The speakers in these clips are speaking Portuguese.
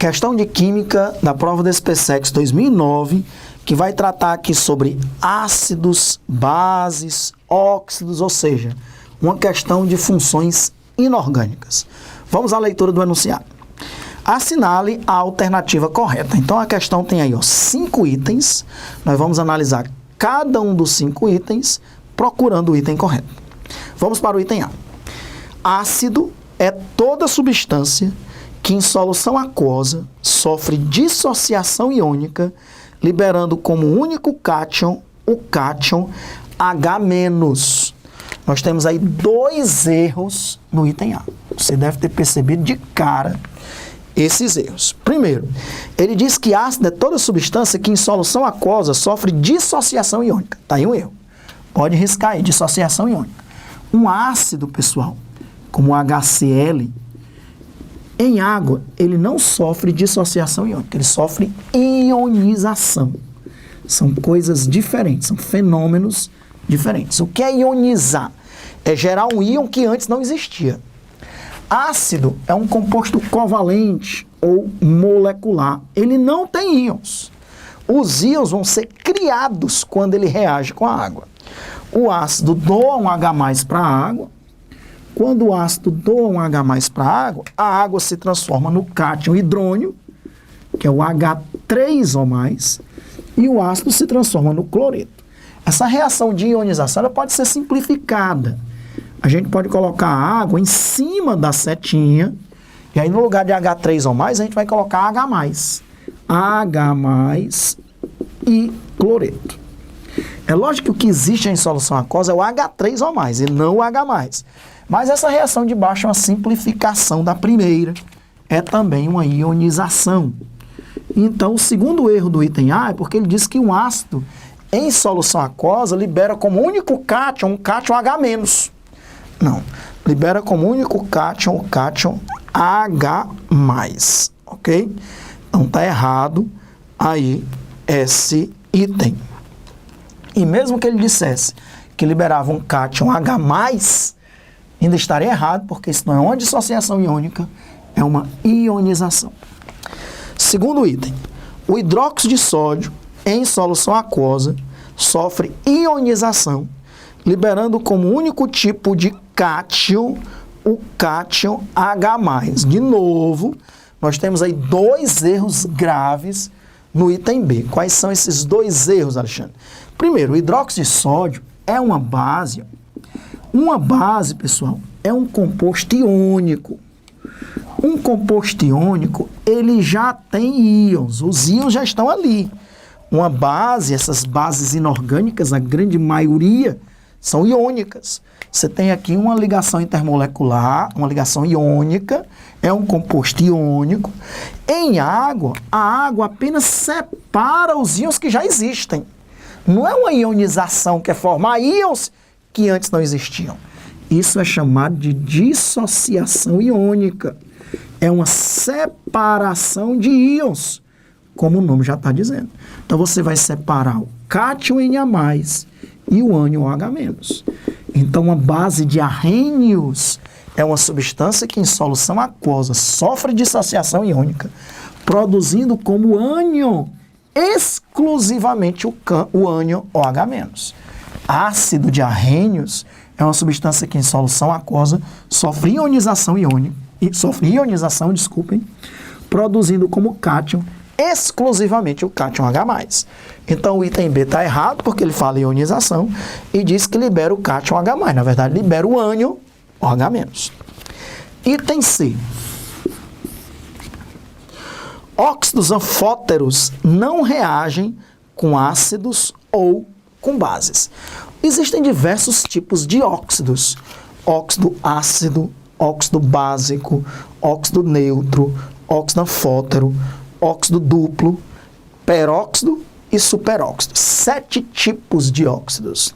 Questão de Química da prova do SPSEC 2009, que vai tratar aqui sobre ácidos, bases, óxidos, ou seja, uma questão de funções inorgânicas. Vamos à leitura do enunciado. Assinale a alternativa correta. Então a questão tem aí 5 itens, nós vamos analisar cada um dos 5 itens, procurando o item correto. Vamos para o item A. Ácido é toda substância que em solução aquosa sofre dissociação iônica, liberando como único cátion o cátion H-. Nós temos aí 2 erros no item A. Você deve ter percebido de cara esses erros. Primeiro, ele diz que ácido é toda substância que em solução aquosa sofre dissociação iônica. Está aí um erro. Pode riscar aí, dissociação iônica. Um ácido, pessoal, como o HCl, em água, ele não sofre dissociação iônica, ele sofre ionização. São coisas diferentes, são fenômenos diferentes. O que é ionizar? É gerar um íon que antes não existia. Ácido é um composto covalente ou molecular. Ele não tem íons. Os íons vão ser criados quando ele reage com a água. O ácido doa um H+ para a água. Quando o ácido doa um H+ para a água se transforma no cátion hidrônio, que é o H3O+, e o ácido se transforma no cloreto. Essa reação de ionização ela pode ser simplificada. A gente pode colocar a água em cima da setinha, e aí no lugar de H3O+, a gente vai colocar H+. H+ e cloreto. É lógico que o que existe em solução aquosa é o H3O+, e não o H+. Mas essa reação de baixo é uma simplificação da primeira. É também uma ionização. Então, o segundo erro do item A é porque ele diz que um ácido em solução aquosa libera como único cátion um cátion H-. Não. Libera como único cátion o cátion H+. Ok? Então, está errado aí esse item. E mesmo que ele dissesse que liberava um cátion H+, ainda estaria errado, porque isso não é uma dissociação iônica, é uma ionização. Segundo item, o hidróxido de sódio em solução aquosa sofre ionização, liberando como único tipo de cátion o cátion H+. De novo, nós temos aí 2 erros graves no item B. Quais são esses 2 erros, Alexandre? Primeiro, o hidróxido de sódio é uma base. Uma base, pessoal, é um composto iônico. Um composto iônico, ele já tem íons. Os íons já estão ali. Uma base, essas bases inorgânicas, a grande maioria, são iônicas. Você tem aqui uma ligação intermolecular, uma ligação iônica, é um composto iônico. Em água, a água apenas separa os íons que já existem. Não é uma ionização que é formar íons que antes não existiam. Isso é chamado de dissociação iônica. É uma separação de íons, como o nome já está dizendo. Então, você vai separar o cátion Na+ e o ânion H-. Então, uma base de arrênios é uma substância que em solução aquosa sofre dissociação iônica, produzindo como ânion exclusivamente o ânion OH-. Ácido de arrênios é uma substância que em solução aquosa sofre ionização iônica, produzindo como cátion exclusivamente o cátion H+. Então o item B está errado porque ele fala ionização e diz que libera o cátion H+. Na verdade, libera o ânion OH-. Item C. Óxidos anfóteros não reagem com ácidos ou com bases. Existem diversos tipos de óxidos. Óxido ácido, óxido básico, óxido neutro, óxido anfótero, óxido duplo, peróxido e superóxido. 7 tipos de óxidos.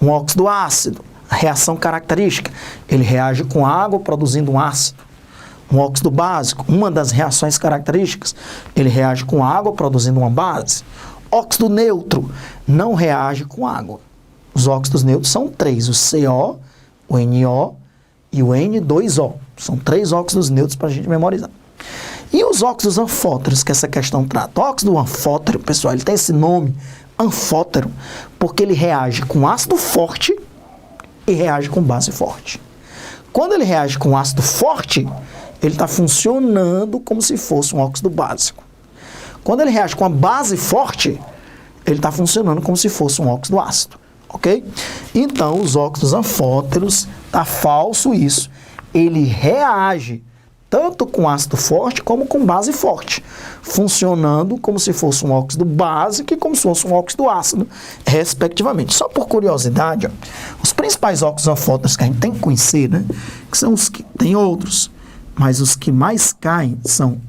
Um óxido ácido, reação característica, ele reage com água produzindo um ácido. Um óxido básico, uma das reações características, ele reage com água produzindo uma base. Óxido neutro não reage com água. Os óxidos neutros são 3, o CO, o NO e o N2O. São 3 óxidos neutros para a gente memorizar. E os óxidos anfóteros, que essa questão trata? O óxido anfótero, pessoal, ele tem esse nome, anfótero, porque ele reage com ácido forte e reage com base forte. Quando ele reage com ácido forte, ele está funcionando como se fosse um óxido básico. Quando ele reage com a base forte, ele está funcionando como se fosse um óxido ácido, ok? Então, os óxidos anfóteros, tá falso isso. Ele reage tanto com ácido forte como com base forte, funcionando como se fosse um óxido básico e como se fosse um óxido ácido, respectivamente. Só por curiosidade, ó, os principais óxidos anfóteros que a gente tem que conhecer, né, que são os que tem outros, mas os que mais caem são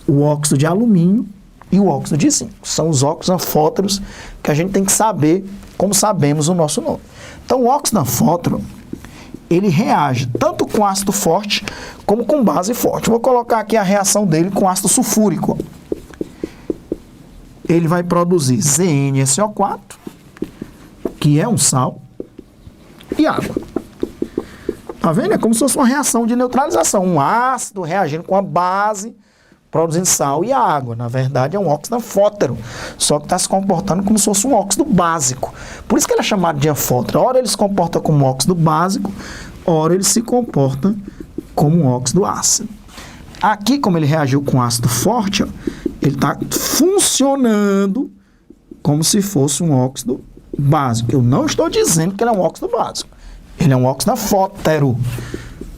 o óxido de alumínio e o óxido de zinco. São os óxidos anfóteros que a gente tem que saber, como sabemos o nosso nome. Então, o óxido anfótero, ele reage tanto com ácido forte como com base forte. Vou colocar aqui a reação dele com ácido sulfúrico. Ele vai produzir ZnSO4, que é um sal, e água. Tá vendo? É como se fosse uma reação de neutralização. Um ácido reagindo com a base, produzindo sal e água. Na verdade, é um óxido anfótero, só que está se comportando como se fosse um óxido básico. Por isso que ele é chamado de anfótero. Ora ele se comporta como um óxido básico, ora ele se comporta como um óxido ácido. Aqui, como ele reagiu com ácido forte, ó, ele está funcionando como se fosse um óxido básico. Eu não estou dizendo que ele é um óxido básico. Ele é um óxido anfótero.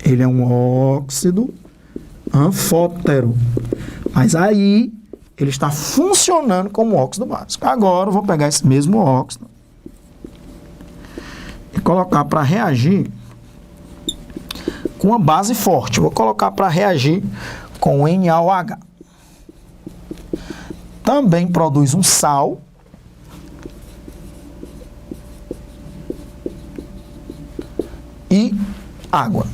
Ele é um óxido anfótero. Mas aí, ele está funcionando como óxido básico. Agora, eu vou pegar esse mesmo óxido e colocar para reagir com uma base forte. Vou colocar para reagir com o NaOH. Também produz um sal e água.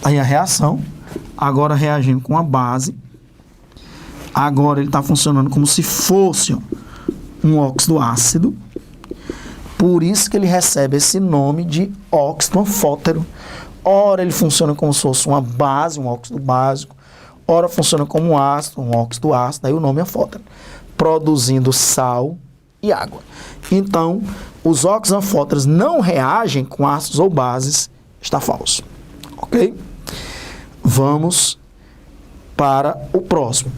Aí a reação, agora reagindo com a base, agora ele está funcionando como se fosse um óxido ácido, por isso que ele recebe esse nome de óxido anfótero. Ora ele funciona como se fosse uma base, um óxido básico, ora funciona como um ácido, um óxido ácido, aí o nome é anfótero, produzindo sal e água. Então, os óxidos anfóteros não reagem com ácidos ou bases, está falso, ok? Vamos para o próximo.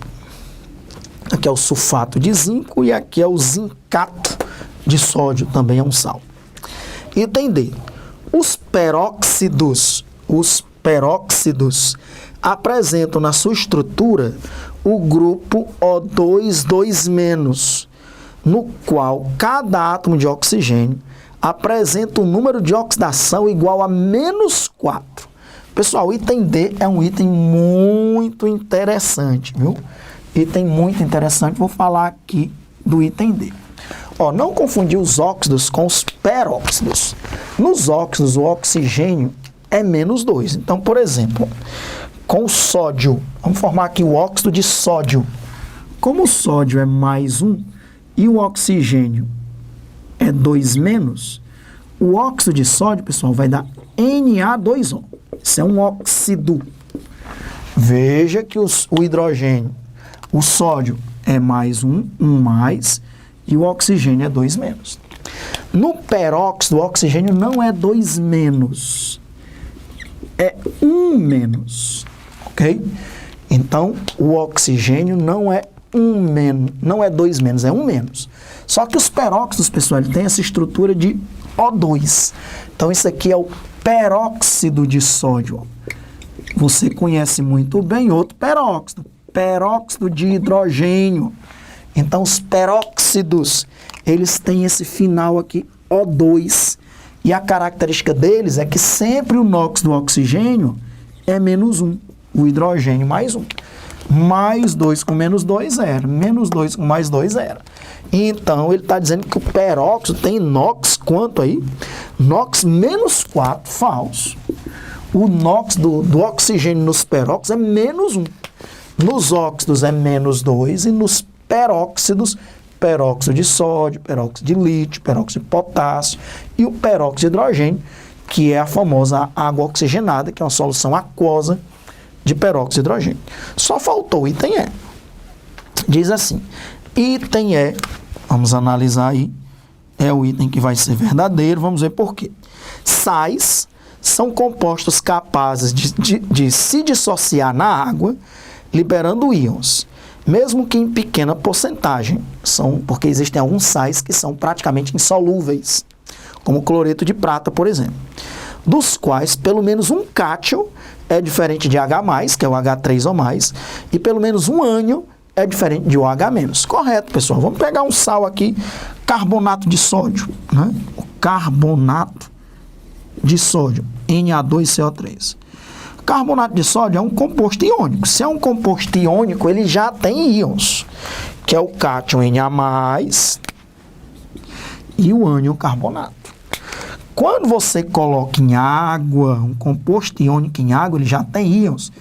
Aqui é o sulfato de zinco e aqui é o zincato de sódio, também é um sal. Item D. Os peróxidos apresentam na sua estrutura o grupo O2, 2-, no qual cada átomo de oxigênio apresenta um número de oxidação igual a -4. Pessoal, o item D é um item muito interessante, viu? Item muito interessante, vou falar aqui do item D. Ó, não confundir os óxidos com os peróxidos. Nos óxidos, o oxigênio é -2. Então, por exemplo, com o sódio, vamos formar aqui o óxido de sódio. Como o sódio é +1 e o oxigênio é 2-, o óxido de sódio, pessoal, vai dar Na2O. Isso é um óxido. Veja que o hidrogênio, o sódio é +1, 1+, e o oxigênio é 2-. No peróxido, o oxigênio não é 2-, é 1-, ok? Então, o oxigênio não é 1-, não é 2-, é 1-. Só que os peróxidos, pessoal, ele tem essa estrutura de O2. Então, isso aqui é o peróxido de sódio. Você conhece muito bem outro peróxido, peróxido de hidrogênio. Então, os peróxidos, eles têm esse final aqui, O2. E a característica deles é que sempre o NOx do oxigênio é -1. O hidrogênio +1. +2 com -2, 0. -2 com +2, 0. Então, ele está dizendo que o peróxido tem NOx quanto aí? NOx -4, falso. O NOx do oxigênio nos peróxidos é -1. Nos óxidos é -2 e nos peróxidos, peróxido de sódio, peróxido de lítio, peróxido de potássio e o peróxido de hidrogênio, que é a famosa água oxigenada, que é uma solução aquosa de peróxido de hidrogênio. Só faltou o item E. Diz assim, item E, vamos analisar aí, é o item que vai ser verdadeiro, vamos ver por quê. Sais são compostos capazes de se dissociar na água, liberando íons, mesmo que em pequena porcentagem, porque existem alguns sais que são praticamente insolúveis, como o cloreto de prata, por exemplo, dos quais pelo menos um cátion é diferente de H+, que é o H3 ou mais, e pelo menos um ânion é diferente de OH-. Correto, pessoal. Vamos pegar um sal aqui, carbonato de sódio, né? O carbonato de sódio, Na2CO3. Carbonato de sódio é um composto iônico. Se é um composto iônico, ele já tem íons, que é o cátion Na+, e o ânion carbonato. Quando você coloca em água, um composto iônico em água, ele já tem íons,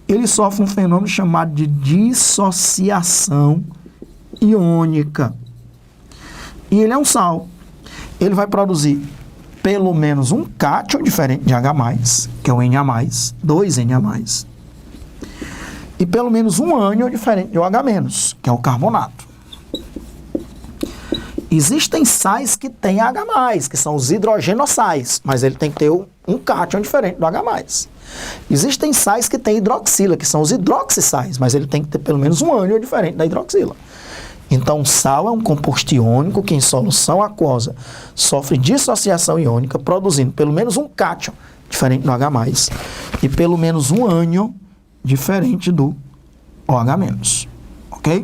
ele sofre um fenômeno chamado de dissociação iônica. E ele é um sal. Ele vai produzir pelo menos um cátion diferente de H+, que é o Na+, 2Na+, e pelo menos um ânion diferente de OH-, que é o carbonato. Existem sais que têm H+, que são os hidrogenossais, mas ele tem que ter um cátion diferente do H+. Existem sais que têm hidroxila, que são os hidroxissais, mas ele tem que ter pelo menos um ânion diferente da hidroxila. Então, sal é um composto iônico que em solução aquosa sofre dissociação iônica, produzindo pelo menos um cátion diferente do H+, e pelo menos um ânion diferente do OH-. Ok?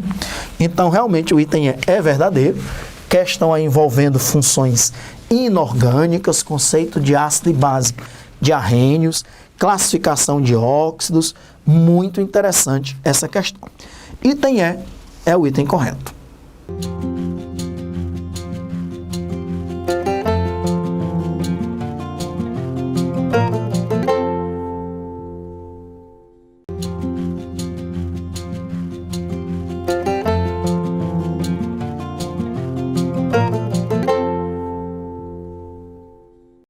Então, realmente, o item é verdadeiro. Questão aí envolvendo funções inorgânicas, conceito de ácido e base de arrênios, classificação de óxidos, muito interessante essa questão. Item E é o item correto.